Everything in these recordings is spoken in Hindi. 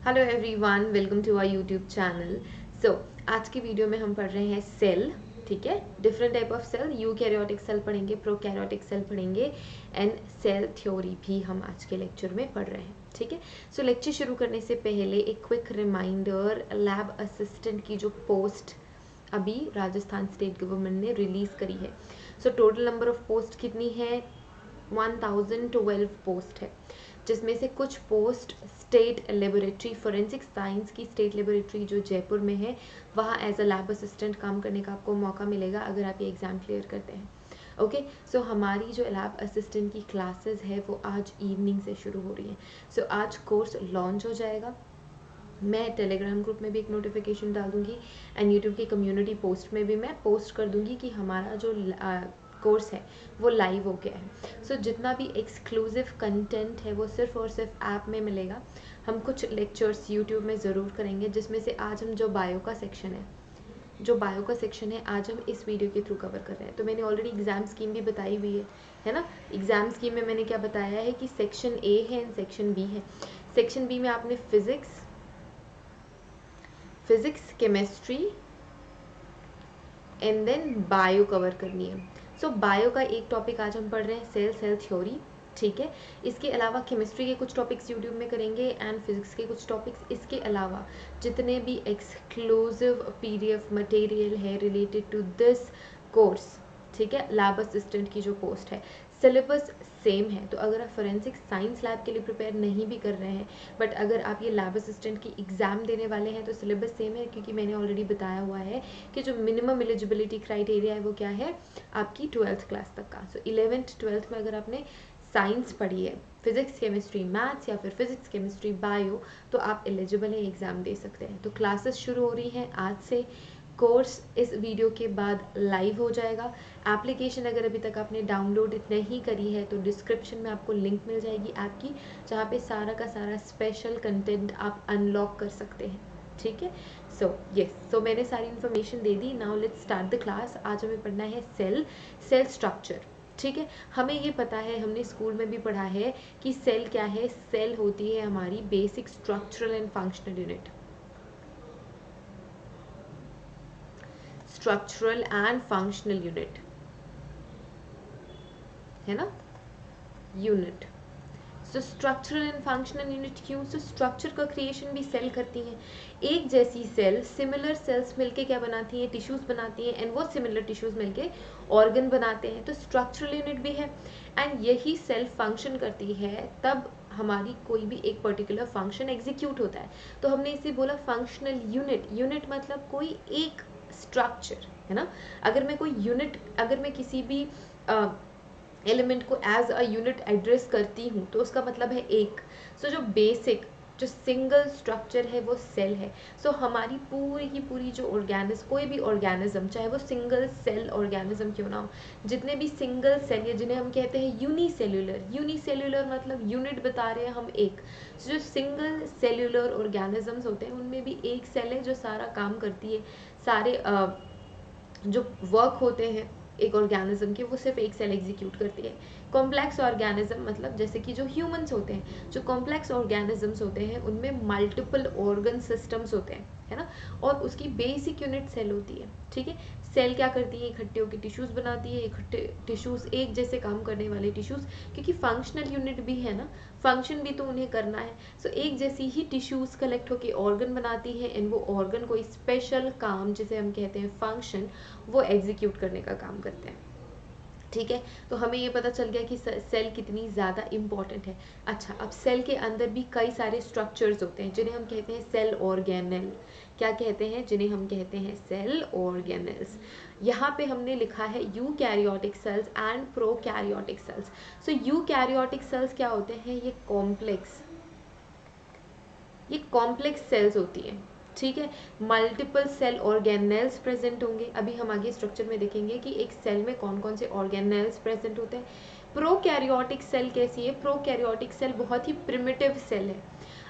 Hello everyone, welcome to our YouTube channel. आज की वीडियो में हम पढ़ रहे हैं सेल। ठीक है, different type of cell, eukaryotic cell पढ़ेंगे, प्रोकैरियोटिक सेल पढ़ेंगे एंड सेल थ्योरी भी हम आज के लेक्चर में पढ़ रहे हैं। ठीक है, सो लेक्चर शुरू करने से पहले एक क्विक रिमाइंडर, लैब असिस्टेंट की जो पोस्ट अभी राजस्थान स्टेट गवर्नमेंट ने रिलीज करी है। So total number of post कितनी है? 1012 पोस्ट है, जिसमें से कुछ post state laboratory, forensic science की स्टेट लेबोरेटरी जो जयपुर में है, वहाँ एज अ लैब असिस्टेंट काम करने का आपको मौका मिलेगा अगर आप ये एग्ज़ाम क्लियर करते हैं। ओके, सो हमारी जो लैब असिस्टेंट की क्लासेस है वो आज इवनिंग से शुरू हो रही हैं। सो आज कोर्स लॉन्च हो जाएगा। मैं टेलीग्राम ग्रुप में भी एक नोटिफिकेशन डाल दूंगी एंड यूट्यूब की कम्युनिटी पोस्ट में भी मैं पोस्ट कर दूंगी कि हमारा जो कोर्स है वो लाइव हो गया है। सो जितना भी एक्सक्लूसिव कंटेंट है वो सिर्फ और सिर्फ ऐप में मिलेगा। हम कुछ लेक्चर्स यूट्यूब में ज़रूर करेंगे, जिसमें से आज हम जो बायो का सेक्शन है आज हम इस वीडियो के थ्रू कवर कर रहे हैं। तो मैंने ऑलरेडी एग्जाम स्कीम भी बताई हुई है ना। एग्जाम स्कीम में मैंने क्या बताया है कि सेक्शन ए है एंड सेक्शन बी है। सेक्शन बी में आपने physics, chemistry and then bio cover करनी है। सो बायो का एक टॉपिक आज हम पढ़ रहे हैं सेल थ्योरी। ठीक है, इसके अलावा केमिस्ट्री के कुछ टॉपिक्स यूट्यूब में करेंगे एंड फिजिक्स के कुछ टॉपिक्स। इसके अलावा जितने भी एक्सक्लूसिव पीडीएफ मटेरियल है रिलेटेड टू दिस कोर्स, ठीक है, लैब असिस्टेंट की जो पोस्ट है, सिलेबस सेम है। तो अगर आप फोरेंसिक साइंस लैब के लिए प्रिपेयर नहीं भी कर रहे हैं, बट अगर आप ये लैब असिस्टेंट की एग्ज़ाम देने वाले हैं तो सिलेबस सेम है, क्योंकि मैंने ऑलरेडी बताया हुआ है कि जो मिनिमम एलिजिबिलिटी क्राइटेरिया है वो क्या है, आपकी 12th क्लास तक का। सो 11th 12th में अगर आपने साइंस पढ़ी है, फिजिक्स केमिस्ट्री मैथ्स या फिर फिजिक्स केमिस्ट्री बायो, तो आप एलिजिबल है, एग्ज़ाम दे सकते हैं। तो क्लासेस शुरू हो रही हैं आज से। कोर्स इस वीडियो के बाद लाइव हो जाएगा। एप्लीकेशन अगर अभी तक आपने डाउनलोड नहीं करी है तो डिस्क्रिप्शन में आपको लिंक मिल जाएगी ऐप की, जहाँ पे सारा का सारा स्पेशल कंटेंट आप अनलॉक कर सकते हैं। ठीक है, सो मैंने सारी information they the. Now let's start the class. आज हमें पढ़ना है सेल स्ट्रक्चर। ठीक है, हमें ये पता है, हमने स्कूल में भी पढ़ा है कि सेल क्या है। सेल होती है हमारी basic structural and functional unit, structural and functional unit है ना, unit. So structural and functional unit क्यों? सो स्ट्रक्चर का क्रिएशन भी सेल करती हैं। एक जैसी सेल, सिमिलर सेल्स मिलके क्या बनाती हैं, टिश्यूज बनाती हैं, एंड वो सिमिलर टिश्यूज मिलके ऑर्गन बनाते हैं। तो स्ट्रक्चरल यूनिट भी है एंड यही सेल फंक्शन करती है, तब हमारी कोई भी एक पर्टिकुलर फंक्शन एग्जीक्यूट होता है। तो हमने इसे बोला फंक्शनल यूनिट। यूनिट मतलब कोई एक स्ट्रक्चर, है ना। अगर मैं किसी भी एलिमेंट को एज अ यूनिट एड्रेस करती हूँ तो उसका मतलब है एक। जो बेसिक जो सिंगल स्ट्रक्चर है वो सेल है। हमारी पूरी की पूरी जो कोई भी ऑर्गेनिज्म, चाहे वो सिंगल सेल ऑर्गेनिज्म क्यों ना हो, जितने भी सिंगल सेल है जिन्हें हम कहते हैं यूनिसेल्यूलर मतलब यूनिट बता रहे हैं हम एक। जो सिंगल सेल्यूलर ऑर्गेनिजम्स होते हैं उनमें भी एक सेल है जो सारा काम करती है। सारे जो वर्क होते हैं एक ऑर्गेनिज्म के, वो सिर्फ एक सेल एग्जीक्यूट करती है। कॉम्प्लेक्स ऑर्गेनिज्म मतलब जैसे कि जो ह्यूमंस होते हैं, जो कॉम्प्लेक्स ऑर्गेनिजम्स होते हैं उनमें मल्टीपल ऑर्गन सिस्टम्स होते हैं, है ना। और उसकी बेसिक यूनिट सेल होती है। ठीक है, सेल क्या करती है, इकट्ठे होकर टिश्यूज बनाती है, इकट्ठे टिश्यूज एक जैसे काम करने वाले टिश्यूज, क्योंकि फंक्शनल यूनिट भी है ना, फंक्शन भी तो उन्हें करना है। एक जैसी ही टिश्यूज कलेक्ट होकर ऑर्गन बनाती है एंड वो ऑर्गन कोई स्पेशल काम, जिसे हम कहते हैं फंक्शन, वो एग्जीक्यूट करने का काम करते हैं। ठीक है, तो हमें ये पता चल गया कि सेल कितनी ज़्यादा इंपॉर्टेंट है। अच्छा, अब सेल के अंदर भी कई सारे स्ट्रक्चर्स होते हैं जिन्हें हम कहते हैं सेल ऑर्गेनेल। क्या कहते हैं? जिन्हें हम कहते हैं सेल ऑर्गेनेल्स। यहाँ पे हमने लिखा है eukaryotic cells and prokaryotic cells. Eukaryotic cells क्या होते हैं? ये कॉम्प्लेक्स सेल्स होती हैं। ठीक है, मल्टीपल सेल ऑर्गेनेल्स प्रेजेंट होंगे। अभी हम आगे स्ट्रक्चर में देखेंगे कि एक सेल में कौन कौन से ऑर्गेनेल्स प्रेजेंट होते हैं। प्रोकैरियोटिक सेल कैसी है? प्रोकैरियोटिक सेल बहुत ही प्रिमिटिव सेल है।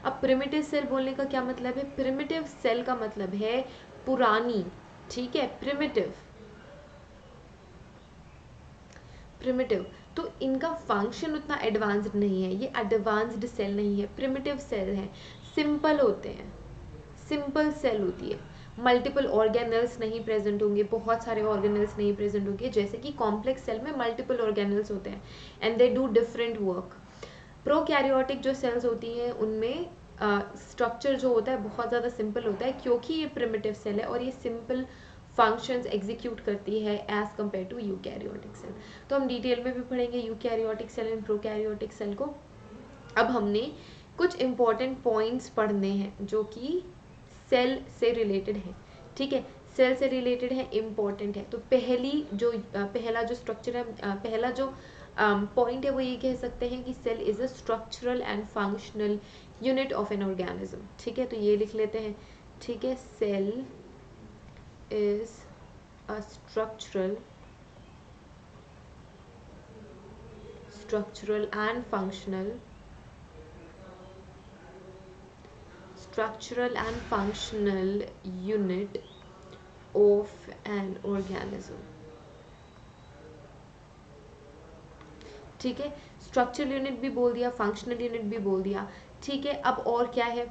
अब प्रिमिटिव सेल बोलने का क्या मतलब है? प्रिमिटिव सेल का मतलब है पुरानी। ठीक है, प्रिमिटिव तो इनका फंक्शन उतना एडवांस्ड नहीं है, ये एडवांस्ड सेल नहीं है, प्रिमिटिव सेल है। सिंपल होते हैं, सिंपल सेल होती है, मल्टीपल ऑर्गेनल्स नहीं प्रेजेंट होंगे, बहुत सारे ऑर्गेनल्स नहीं प्रेजेंट होंगे, जैसे कि कॉम्प्लेक्स सेल में मल्टीपल ऑर्गेनल्स होते हैं and they do different work. Prokaryotic जो सेल्स होती हैं उनमें स्ट्रक्चर जो होता है बहुत ज़्यादा सिंपल होता है, क्योंकि ये प्रिमिटिव सेल है और ये सिंपल फंक्शंस एग्जीक्यूट करती है as compare to eukaryotic cell. तो हम डिटेल में भी पढ़ेंगे eukaryotic cell and prokaryotic cell को। अब हमने कुछ इम्पॉर्टेंट पॉइंट्स पढ़ने हैं जो कि सेल से रिलेटेड है, ठीक है, सेल से रिलेटेड है, इम्पॉर्टेंट है। तो पहला जो स्ट्रक्चर है, पहला जो पॉइंट है वो ये कह सकते हैं कि cell is a structural and functional unit of an organism, ठीक है, तो ये लिख लेते हैं, ठीक है, cell is a structural and functional unit of an organism, ठीक है, स्ट्रक्चरल यूनिट भी बोल दिया, फंक्शनल यूनिट भी बोल दिया, ठीक है। अब और क्या है,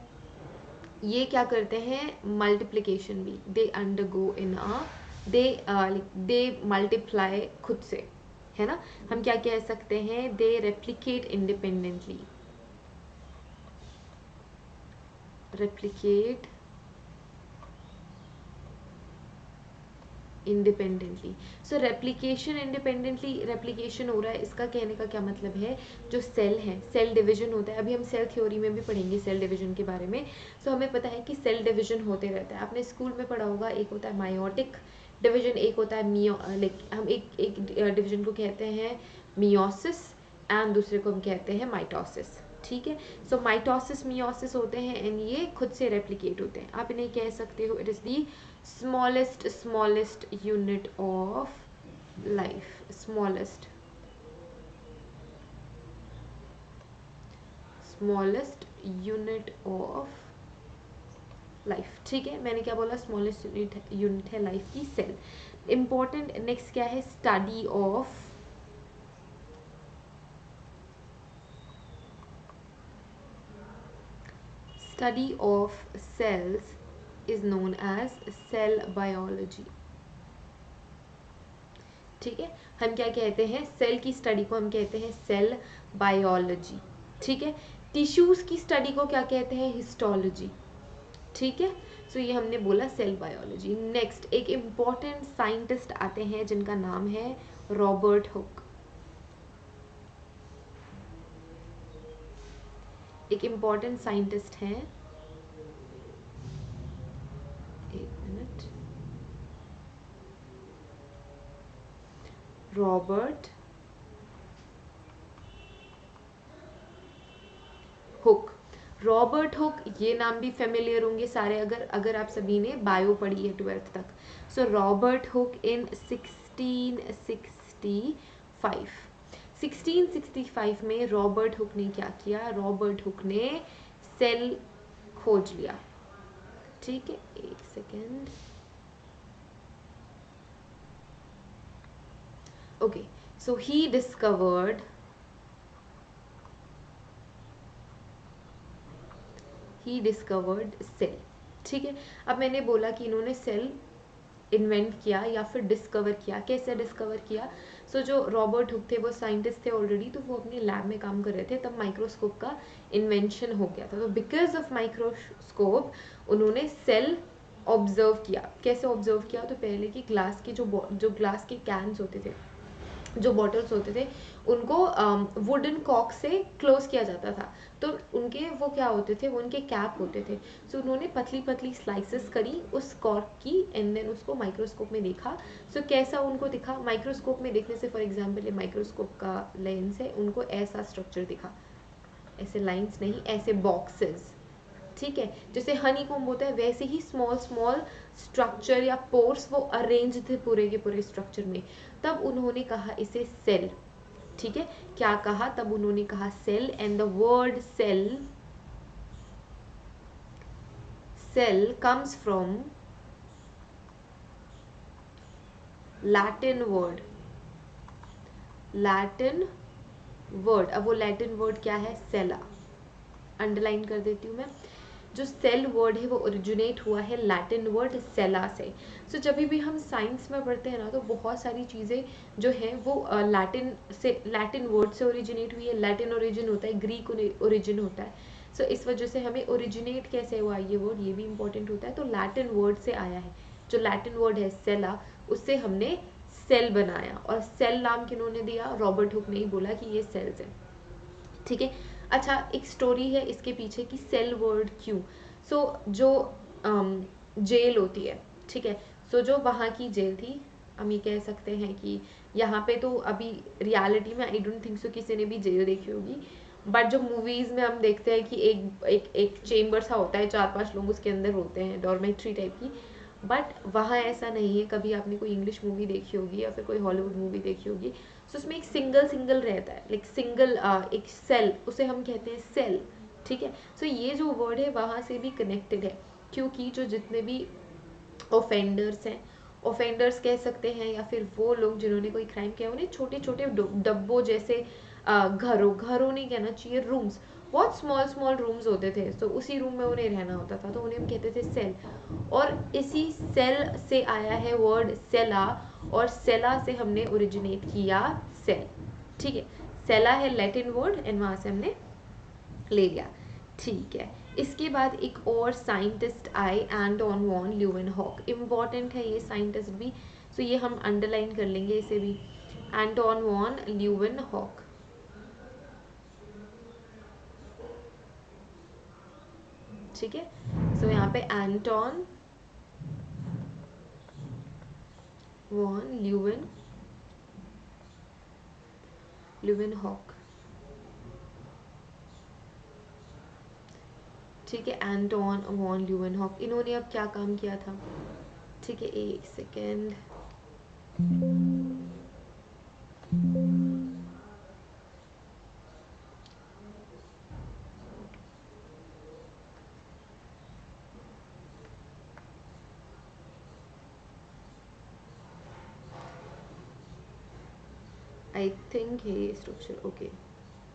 ये क्या करते हैं, मल्टीप्लिकेशन भी, they undergo in a they multiply खुद से, है ना, हम क्या कह सकते हैं, दे रेप्लिकेट इंडिपेंडेंटली, रेप्लिकेट इंडिपेंडेंटली। सो रेप्लिकेशन इंडिपेंडेंटली रेप्लिकेशन हो रहा है, इसका कहने का क्या मतलब है, जो सेल है, सेल डिवीजन होता है, अभी हम सेल थ्योरी में भी पढ़ेंगे सेल डिवीजन के बारे में। सो हमें पता है कि सेल डिवीजन होते रहता है, आपने स्कूल में पढ़ा होगा, एक होता है मायोटिक डिवीजन, एक होता है हम एक डिवीजन को कहते हैं मियोसिस एंड दूसरे को हम कहते हैं माइटोसिस, ठीक है। सो माइटोसिस मियोसिस होते हैं एंड ये खुद से रेप्लिकेट होते हैं, आप इन्हें कह सकते हो it is the smallest unit of life, smallest unit of life, ठीक है, मैंने क्या बोला, स्मॉलेस्ट यूनिट है लाइफ की सेल। इंपॉर्टेंट नेक्स्ट क्या है, study of cells is known as cell biology, ठीक है, हम क्या कहते हैं, सेल की स्टडी को हम कहते हैं सेल बायोलॉजी, ठीक है। टिश्यूज की स्टडी को क्या कहते हैं, हिस्टोलॉजी, ठीक है। सो ये हमने बोला सेल बायोलॉजी। नेक्स्ट एक इम्पॉर्टेंट साइंटिस्ट आते हैं जिनका नाम है रॉबर्ट हुक, एक इम्पॉर्टेंट साइंटिस्ट हैं, एक minute, Robert Hooke. Robert Hooke, ये नाम भी फेमिलियर होंगे सारे, अगर आप सभी ने बायो पढ़ी है 12th तक। सो रॉबर्ट हुक इन 1665 में रॉबर्ट हुक ने क्या किया, रॉबर्ट हुक ने सेल खोज लिया, ठीक है, एक second, okay. So he discovered cell, ठीक है। अब मैंने बोला कि इन्होंने सेल इन्वेंट किया या फिर डिस्कवर किया, कैसे डिस्कवर किया। सो जो रॉबर्ट हुक थे वो साइंटिस्ट थे ऑलरेडी, तो वो अपने लैब में काम कर रहे थे, तब माइक्रोस्कोप का इन्वेंशन हो गया था। तो बिकॉज ऑफ माइक्रोस्कोप उन्होंने सेल ऑब्जर्व किया। कैसे ऑब्जर्व किया, तो पहले की ग्लास की जो ग्लास के कैन्स होते थे, जो बॉटल्स होते थे, उनको वुडन कॉक से क्लोज किया जाता था, तो उनके वो क्या होते थे, वो उनके कैप होते थे। सो उन्होंने पतली पतली स्लाइसेस करी उस कॉर्क की एंड देन उसको माइक्रोस्कोप में देखा। सो कैसा उनको दिखा, माइक्रोस्कोप में देखने से, फॉर एग्जांपल ये माइक्रोस्कोप का लेंस है, उनको ऐसा स्ट्रक्चर दिखा, ऐसे लाइंस नहीं, ऐसे बॉक्सेस, ठीक है, जैसे हनी कॉम्ब होता है वैसे ही स्मॉल स्ट्रक्चर या पोर्स वो अरेंज थे पूरे के पूरे स्ट्रक्चर में। तब उन्होंने कहा इसे सेल, ठीक है, क्या कहा, तब उन्होंने कहा cell. And the word cell comes from Latin word. अब वो लैटिन वर्ड क्या है, सेला, अंडरलाइन कर देती हूँ मैं। जो सेल वर्ड है वो ओरिजिनेट हुआ है लैटिन वर्ड सेला से। सो जब भी हम साइंस में पढ़ते हैं ना तो बहुत सारी चीज़ें जो है वो लैटिन वर्ड से ओरिजिनेट हुई है। लैटिन ओरिजिन होता है, ग्रीक ओरिजिन होता है। सो इस वजह से हमें ओरिजिनेट कैसे हुआ ये वर्ड, ये भी इंपॉर्टेंट होता है। तो लैटिन वर्ड से आया है, जो लैटिन वर्ड है सेला, उससे हमने सेल बनाया। और सेल नाम किन्होंने दिया, रॉबर्ट हुक ने ही बोला कि ये सेल्स है। ठीक है। अच्छा, एक स्टोरी है इसके पीछे कि सेल वर्ड क्यों। सो जो जेल होती है, ठीक है, सो जो वहाँ की जेल थी, हम ये कह सकते हैं कि यहाँ पे तो अभी रियलिटी में आई डोंट थिंक सो किसी ने भी जेल देखी होगी, बट जो मूवीज में हम देखते हैं कि एक चेम्बर सा होता है, 4-5 लोग उसके अंदर होते हैं, डॉर्मेट्री टाइप की। बट वहाँ ऐसा नहीं है। कभी आपने कोई इंग्लिश मूवी देखी होगी या फिर कोई हॉलीवुड मूवी देखी होगी, तो उसमें एक सिंगल सिंगल रहता है, लाइक सिंगल एक सेल, उसे हम कहते हैं सेल। ठीक है। सो ये जो वर्ड है वहाँ से भी कनेक्टेड है, क्योंकि जो जितने भी ऑफेंडर्स हैं, ऑफेंडर्स कह सकते हैं, या फिर वो लोग जिन्होंने कोई क्राइम किया, उन्हें छोटे छोटे डब्बों जैसे घरों नहीं कहना चाहिए, रूम्स, बहुत स्मॉल स्मॉल रूम्स होते थे। तो उसी रूम में उन्हें रहना होता था, तो उन्हें हम कहते थे सेल। और इसी सेल से आया है वर्ड सेला, और सेला से हमने ओरिजिनेट किया सेल। ठीक है। सेला है लैटिन वर्ड एंड वहां से हमने ले लिया। ठीक है। इसके बाद एक और साइंटिस्ट आए, एंटोन वॉन ल्यूवेनहॉक। इम्पॉर्टेंट है ये साइंटिस्ट भी, तो ये हम अंडरलाइन कर लेंगे इसे भी, एंटोन वॉन ल्यूवेनहॉक। ठीक है। सो यहाँ पे एंटोन वॉन ल्यूवेनहॉक। ठीक है, एंटोन वॉन ल्यूवेनहॉक, इन्होंने अब क्या काम किया था। ठीक है, एक सेकेंड। आई थिंक ये structure, okay,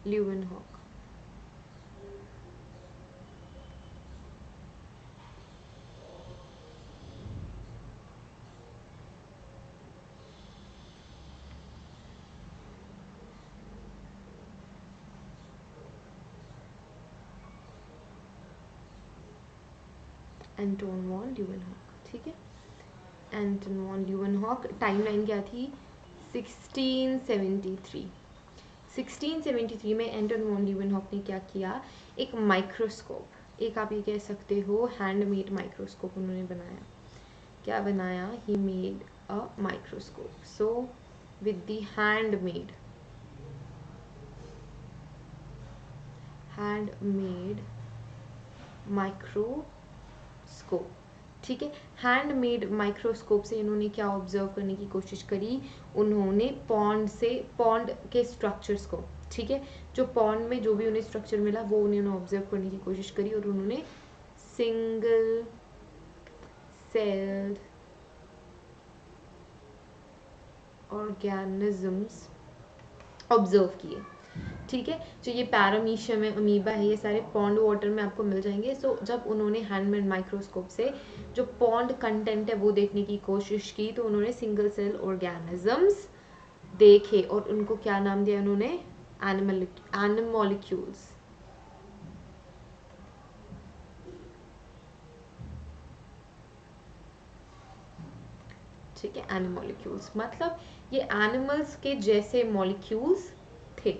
Leeuwenhoek. Anton von Leeuwenhoek. ठीक है, एंटोन वॉन ल्यूवेनहॉक। टाइमलाइन क्या थी, 1673। 1673 में एंटोन वॉन ल्यूवेनहॉक ने क्या किया, एक माइक्रोस्कोप, एक आप ये कह सकते हो हैंडमेड माइक्रोस्कोप उन्होंने बनाया। क्या बनाया, he made a microscope. So with the handmade microscope. ठीक है। हैंडमेड माइक्रोस्कोप से इन्होंने क्या ऑब्जर्व करने की कोशिश करी, उन्होंने पॉन्ड के स्ट्रक्चर्स को, ठीक है, जो पॉन्ड में जो भी उन्हें स्ट्रक्चर मिला वो उन्होंने ऑब्जर्व करने की कोशिश करी, और उन्होंने सिंगल सेल्ड ऑर्गेनिजम्स ऑब्जर्व किए। ठीक है। जो ये पैरामीशियम है, अमीबा है, ये सारे पॉन्ड वाटर में आपको मिल जाएंगे। सो जब उन्होंने हैंडमेड माइक्रोस्कोप से जो पॉन्ड कंटेंट है वो देखने की कोशिश की, तो उन्होंने सिंगल सेल ऑर्गेनिजम्स देखे, और उनको क्या नाम दिया उन्होंने, एनिमोलिक्यूल्स। ठीक है, एनिमोलिक्यूल्स मतलब ये एनिमल्स के जैसे मॉलिक्यूल्स थे।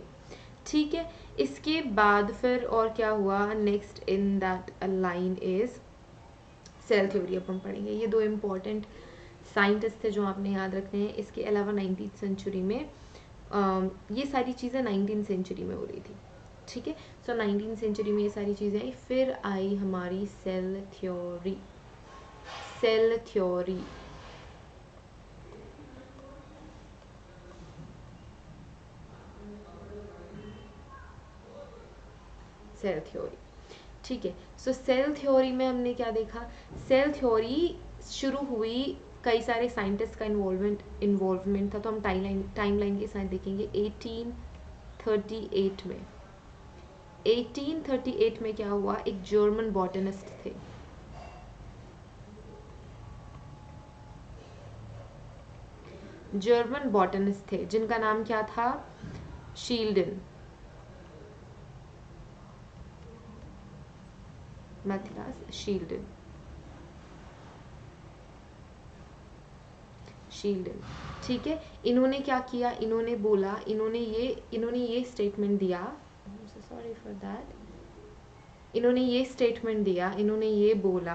ठीक है। इसके बाद फिर और क्या हुआ, next in that line is cell theory. अब हम पढ़ेंगे, ये दो इम्पॉर्टेंट साइंटिस्ट थे जो आपने याद रखने हैं। इसके अलावा 19th सेंचुरी में ये सारी चीज़ें 19th सेंचुरी में हो रही थी। ठीक है। सो 19th सेंचुरी में ये सारी चीज़ें आई, फिर आई हमारी cell theory. Cell theory cell theory. ठीक है। सो सेल थ्योरी में हमने क्या देखा, सेल थ्योरी शुरू हुई, कई सारे साइंटिस्ट का इन्वॉल्वमेंट था। तो हम टाइमलाइन के साथ देखेंगे 1838 में। 1838 में क्या हुआ, एक जर्मन बॉटनिस्ट थे, जर्मन बॉटनिस्ट थे जिनका नाम क्या था, शील्डन, मैथिलास शील्डन, शील्डन। ठीक है, इन्होंने क्या किया, इन्होंने बोला, इन्होंने ये स्टेटमेंट दिया, सॉरी फॉर दैट, इन्होंने ये स्टेटमेंट दिया, इन्होंने ये बोला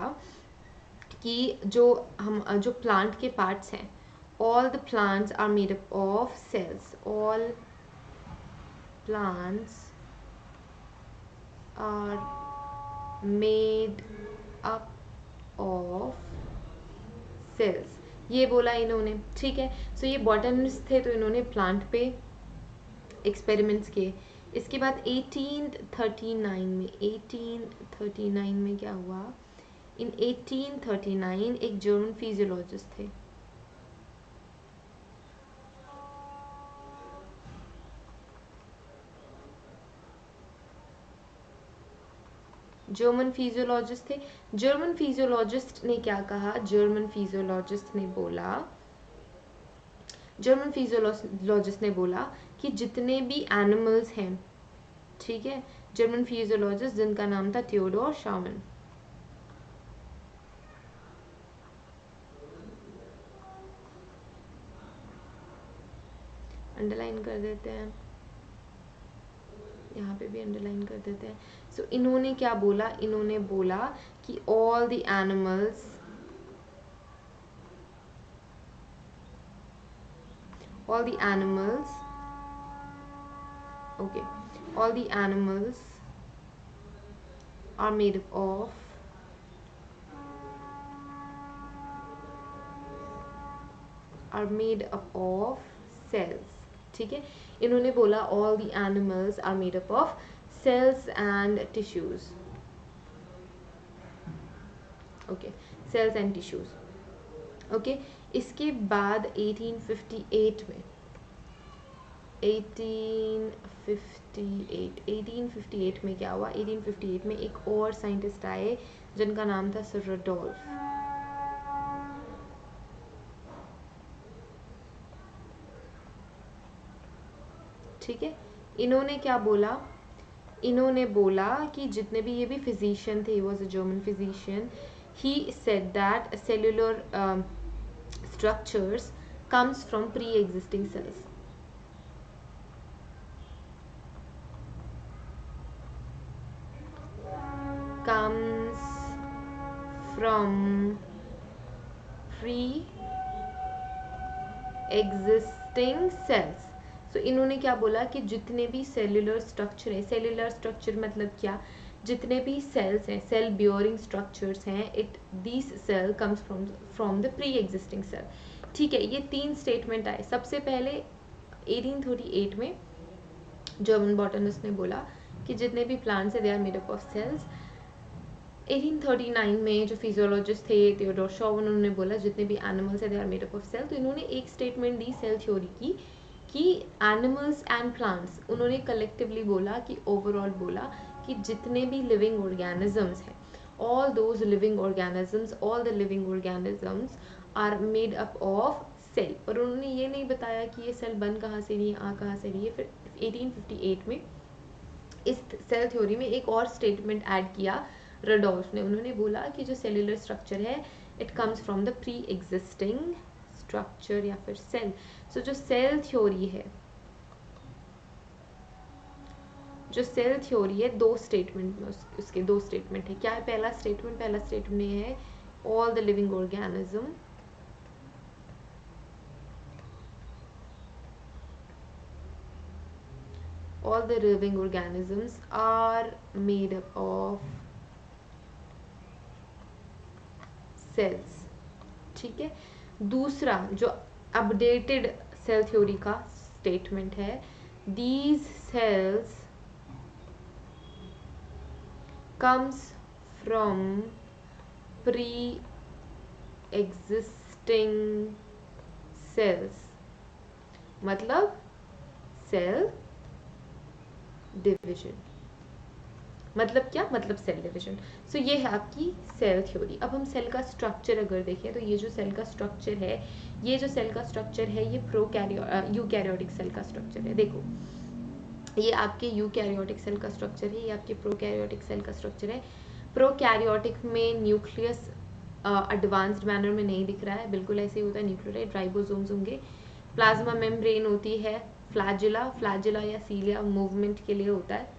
कि जो प्लांट के पार्ट्स हैं, all the plants are made up of cells, all plants are made up of cells, ये बोला इन्होंने। ठीक है, सो ये बॉटनिस्ट थे, तो इन्होंने प्लांट पे एक्सपेरिमेंट्स किए। इसके बाद 1839 में क्या हुआ, इन 1839 एक जर्मन फिजियोलॉजिस्ट थे, जर्मन फिजियोलॉजिस्ट थे। जर्मन फिजियोलॉजिस्ट ने क्या कहा, जर्मन फिजियोलॉजिस्ट ने बोला कि जितने भी एनिमल्स हैं, ठीक है, जर्मन फिजियोलॉजिस्ट जिनका नाम था थियोडोर शामन, अंडरलाइन कर देते हैं, यहाँ पे भी अंडरलाइन कर देते हैं। सो इन्होंने क्या बोला, इन्होंने बोला कि all the animals, all the animals okay all the animals are made up of cells। ठीक है, इन्होंने बोला all the animals are made up of cells and tissues, okay, cells and tissues, okay। इसके बाद 1858 में क्या हुआ, 1858 में एक और साइंटिस्ट आए जिनका नाम था सर रडोल्फ, ठीक है। इन्होंने क्या बोला, इन्होंने बोला कि जितने भी, ये भी फिजिशियन थे, was a German physician, he said that cellular structures comes from pre-existing cells, comes from pre-existing cells। so इन्होंने क्या बोला कि जितने भी सेल्यूलर स्ट्रक्चर है, सेल्यूलर स्ट्रक्चर मतलब क्या, जितने भी सेल्स हैं, सेल बियरिंग स्ट्रक्चर्स हैं, it this cell comes from the pre existing cell. ठीक है, ये 3 स्टेटमेंट आए। सबसे पहले 1838 में जर्मन बॉटनिस्ट ने बोला कि जितने भी प्लांट्स है they are made up of cells. 1839 में जो फिजियोलॉजिस्ट थे थियोडोर शॉवन, उन्होंने बोला जितने भी एनिमल्स है they are made up of cell. तो इन्होंने एक स्टेटमेंट दी सेल थ्योरी की कि एनिमल्स एंड प्लांट्स, उन्होंने कलेक्टिवली बोला कि ओवरऑल बोला कि जितने भी लिविंग ऑर्गेनिजम्स हैं, all those living organisms, all the living organisms are made up of cell। और उन्होंने ये नहीं बताया कि ये सेल बन कहाँ से रही है, आ कहाँ से रही है। फिर 1858 में इस सेल थ्योरी में एक और स्टेटमेंट ऐड किया रडोल्फ ने। उन्होंने बोला कि जो सेल्यूलर स्ट्रक्चर है, it comes from the pre existing structure या फिर सेल। सो जो सेल थ्योरी है, जो सेल थ्योरी है, 2 स्टेटमेंट में उसके 2 स्टेटमेंट है। क्या है पहला स्टेटमेंट, पहला स्टेटमेंट ये है all the living organism all the living organisms are made up of cells। ठीक है, दूसरा जो अपडेटेड सेल थ्योरी का स्टेटमेंट है, these cells comes from pre-existing cells, मतलब सेल डिविजन। मतलब क्या, मतलब सेल डिवीजन। सो ये है आपकी सेल थ्योरी। अब हम सेल का स्ट्रक्चर अगर देखें तो ये जो सेल का स्ट्रक्चर है, ये जो सेल का स्ट्रक्चर है ये यूकैरियोटिक सेल का स्ट्रक्चर है। देखो ये आपके यूकैरियोटिक सेल का स्ट्रक्चर है, ये आपके प्रोकैरियोटिक सेल का स्ट्रक्चर है। प्रोकैरियोटिक में न्यूक्लियस एडवांस्ड मैनर में नहीं दिख रहा है, बिल्कुल ऐसे ही होता है। न्यूक्लियोटाइड राइबोसोम्स होंगे, प्लाज्मा मेम्ब्रेन होती है, फ्लैजिला, फ्लैजिला या सीलिया मूवमेंट के लिए होता है,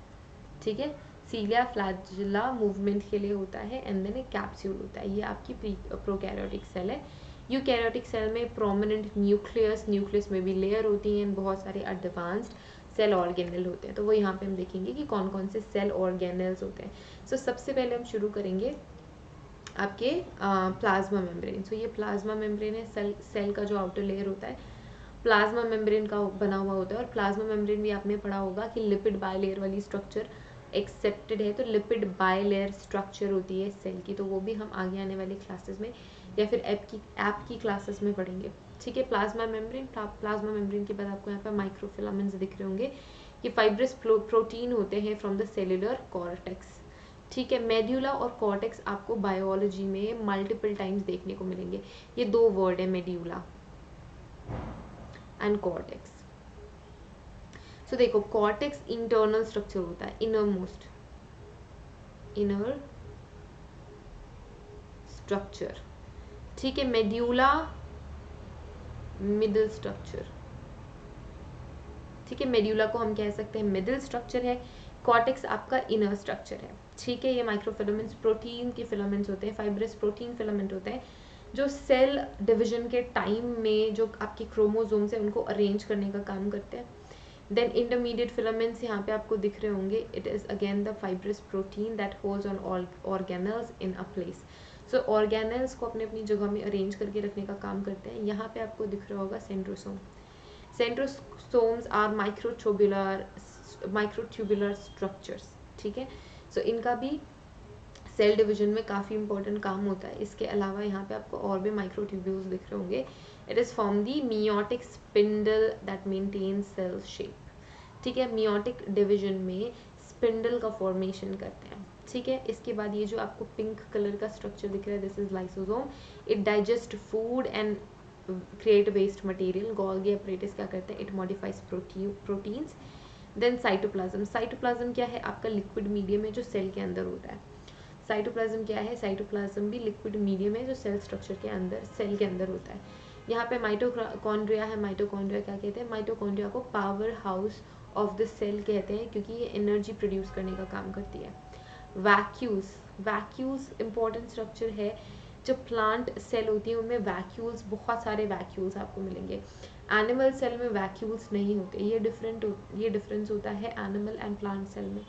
ठीक है। सीलिया फ्लैजिला मूवमेंट के लिए होता है, एंड देन एक कैप्सूल होता है। ये आपकी प्रोकैरियोटिक सेल है। यूकैरियोटिक सेल में प्रोमिनेंट न्यूक्लियस, न्यूक्लियस में भी लेयर होती हैं, बहुत सारे एडवांस्ड सेल ऑर्गेनल होते हैं। तो वो यहाँ पे हम देखेंगे कि कौन कौन से सेल ऑर्गेनल्स होते हैं। सो सबसे पहले हम शुरू करेंगे आपके प्लाज्मा मेम्ब्रेन। सो ये प्लाज्मा मेम्ब्रेन है, सेल का जो आउटर लेयर होता है प्लाज्मा मेम्ब्रेन का बना हुआ होता है। और प्लाज्मा मेम्ब्रेन भी आपने पढ़ा होगा कि लिपिड बायलेयर वाली स्ट्रक्चर एक्सेप्टेड है, तो लिपिड बायलेयर स्ट्रक्चर होती है सेल की, तो वो भी हम आगे आने वाली क्लासेस में या फिर ऐप की क्लासेस में पढ़ेंगे, ठीक है। प्लाज्मा मेम्ब्रेन के बाद आपको यहाँ पर माइक्रोफिलामेंट्स दिख रहे होंगे, ये फाइब्रस प्रोटीन होते हैं फ्रॉम द सेलुलर कॉर्टेक्स, ठीक है। मेड्यूला और कॉर्टेक्स आपको बायोलॉजी में मल्टीपल टाइम्स देखने को मिलेंगे। ये दो वर्ड है, मेड्यूला एंड कॉर्टेक्स। सो देखो कॉर्टेक्स इंटरनल स्ट्रक्चर होता है, इनर स्ट्रक्चर, ठीक है। मेड्यूला मिडल स्ट्रक्चर, ठीक है। मेड्यूला को हम कह सकते हैं मिडल स्ट्रक्चर है, कॉर्टेक्स आपका इनर स्ट्रक्चर है, ठीक है। ये माइक्रोफिलामेंट्स प्रोटीन के फिलामेंट्स होते हैं, फाइब्रस प्रोटीन फिलामेंट होते हैं, जो सेल डिवीजन के टाइम में जो आपके क्रोमोसोम्स हैं उनको अरेंज करने का काम करते हैं। देन इंटरमीडिएट फिलामेंट्स यहाँ पे आपको दिख रहे होंगे, it is again the fibrous protein that holds on organelles in a place. So organelles को अपनी अपनी जगह में अरेंज करके रखने का काम करते हैं। यहाँ पे आपको दिख रहा होगा centrosome. Centrosomes are microtubular structures, ठीक है। सो इनका भी सेल डिवीजन में काफ़ी इंपॉर्टेंट काम होता है। इसके अलावा यहाँ पे आपको और भी माइक्रोट्यूब्यूल्स दिख रहे होंगे। It is from the meiotic spindle that maintain cell shape, ठीक है। मियोटिक डिवीजन में स्पिंडल का फॉर्मेशन करते हैं, ठीक है। इसके बाद ये जो आपको पिंक कलर का स्ट्रक्चर दिख रहा है, this is lysosome. It digest food and create waste material. Golgi apparatus क्या करते हैं, it modifies proteins. Then cytoplasm, cytoplasm क्या है, आपका लिक्विड मीडियम है जो सेल के अंदर होता है। साइटोप्लाज्म क्या है, साइटोप्लाज्म भी लिक्विड मीडियम है जो सेल स्ट्रक्चर के अंदर, सेल के अंदर होता है। यहाँ पे माइटोकॉन्ड्रिया है, माइटोकॉन्ड्रिया क्या कहते हैं, माइटोकॉन्ड्रिया को power house of the cell कहते हैं, क्योंकि ये एनर्जी प्रोड्यूस करने का काम करती है। वैक्यूल्स, वैक्यूल्स इंपॉर्टेंट स्ट्रक्चर है। जो प्लांट सेल होती है उनमें वैक्यूल्स, बहुत सारे वैक्यूल्स आपको मिलेंगे। एनिमल सेल में वैक्यूल्स नहीं होते, ये डिफरेंस होता है एनिमल एंड प्लांट सेल में,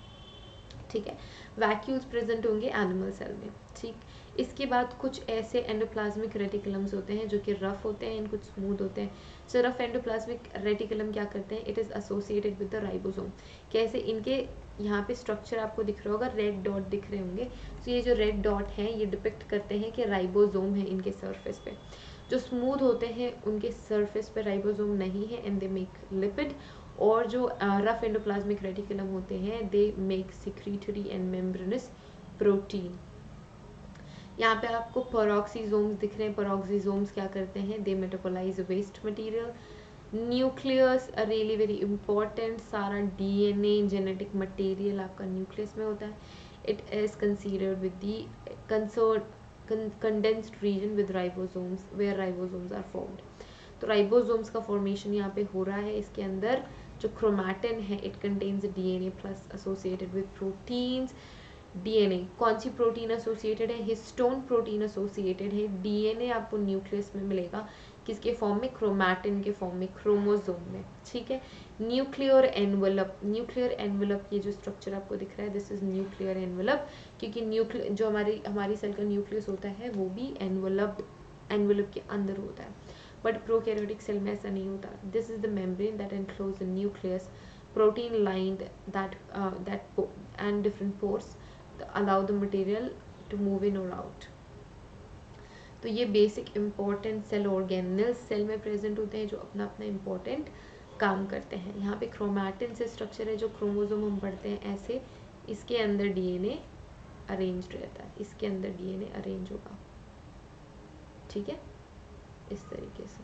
ठीक है। वैक्यूल्स प्रेजेंट होंगे एनिमल सेल में, ठीक। इसके बाद कुछ ऐसे एंडोप्लाज्मिक रेटिकुलम्स होते हैं जो कि रफ होते हैं एंड कुछ स्मूथ होते हैं। सो रफ एंडोप्लाज्मिक रेटिकुलम क्या करते हैं, it is associated with the ribosome. कैसे, इनके यहाँ पे स्ट्रक्चर आपको दिख रहा होगा, रेड डॉट दिख रहे होंगे। सो ये जो रेड डॉट हैं ये डिपिक्ट करते हैं कि राइबोसोम है इनके सरफेस पे। जो स्मूथ होते हैं उनके सरफेस पे राइबोसोम नहीं है एंड दे मेक लिपिड। और जो रफ एंडोप्लाज्मिक रेटिकुलम होते हैं they make secretory and membranes protein. यहाँ पे आपको पेरोक्सीजोम्स दिख रहे हैं। पेरोक्सीजोम्स क्या करते हैं, they metabolise waste material. Nucleus really very important, सारा डीएनए जेनेटिक मटेरियल आपका न्यूक्लियस में होता है। It is considered with the condensed region with ribosomes where ribosomes are formed. तो राइबोसोम्स का फॉर्मेशन यहाँ पे हो रहा है। इसके अंदर जो क्रोमैटिन है it contains DNA plus associated with proteins. DNA कौन सी प्रोटीन एसोसिएटेड है, हिस्टोन प्रोटीन एसोसिएटेड है। डीएनए आपको न्यूक्लियस में मिलेगा, किसके फॉर्म में, क्रोमैटिन के फॉर्म में, क्रोमोसोम में, ठीक है। न्यूक्लियर एनवेलप, न्यूक्लियर एनवेलप ये जो स्ट्रक्चर आपको दिख रहा है दिस इज न्यूक्लियर एनवेलप, क्योंकि न्यूक्लियर जो हमारी सेल का न्यूक्लियस होता है वो भी एनवेलप के अंदर होता है, बट प्रोकैरियोटिक सेल में ऐसा नहीं होता। This is the membrane that enclose the nucleus, protein lined that and different pores allow the material to move in or out। तो ये basic important cell organelles cell में प्रेजेंट होते हैं जो अपना अपना इंपॉर्टेंट काम करते हैं। यहाँ पे क्रोमैटिन से स्ट्रक्चर है, जो क्रोमोसोम हम पढ़ते हैं ऐसे इसके अंदर डीएनए अरेंज रहता है, इसके अंदर डीएनए अरेंज होगा, ठीक है, इस तरीके से।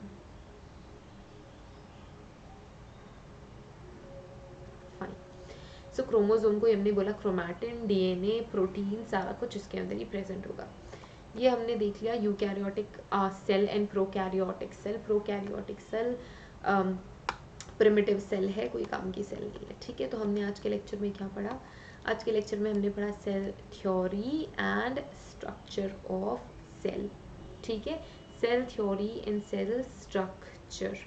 फाइन। सो क्रोमोसोम को हमने बोला क्रोमैटिन, डीएनए, प्रोटीन, सारा कुछ इसके अंदर ही प्रेजेंट होगा। ये हमने देख लिया eukaryotic cell and prokaryotic cell. Prokaryotic cell primitive cell है, कोई काम की सेल नहीं है, ठीक है। तो हमने आज के लेक्चर में क्या पढ़ा? आज के लेक्चर में हमने पढ़ा cell theory and structure of cell, ठीक है, cell theory and cell structure.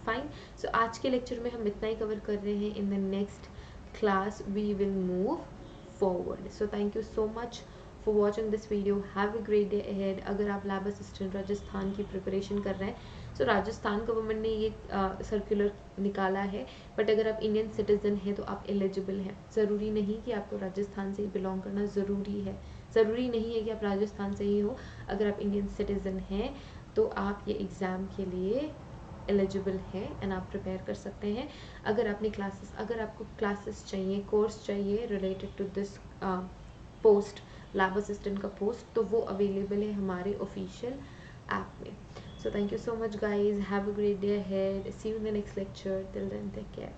Fine. So आज के लेक्चर में हम इतना ही कवर कर रहे हैं। इन the next class we will move forward. So thank you so much for watching this video. Have a great day ahead. अगर आप लैब असिस्टेंट राजस्थान की प्रिपरेशन कर रहे हैं, so राजस्थान गवर्नमेंट ने ये सर्कुलर निकाला है, बट अगर आप इंडियन सिटीजन हैं तो आप एलिजिबल हैं। ज़रूरी नहीं कि आपको राजस्थान से ही बिलोंग करना ज़रूरी है, ज़रूरी नहीं है कि आप राजस्थान से ही हो। अगर आप इंडियन सिटीजन हैं तो आप ये एग्ज़ाम के लिए एलिजिबल है एंड आप प्रिपेयर कर सकते हैं। अगर आपको क्लासेस चाहिए, कोर्स चाहिए related to this post, lab assistant का पोस्ट, तो वो अवेलेबल है हमारे ऑफिशियल ऐप में। So thank you so much guys, have a great day ahead, see you in the next lecture, till then take care.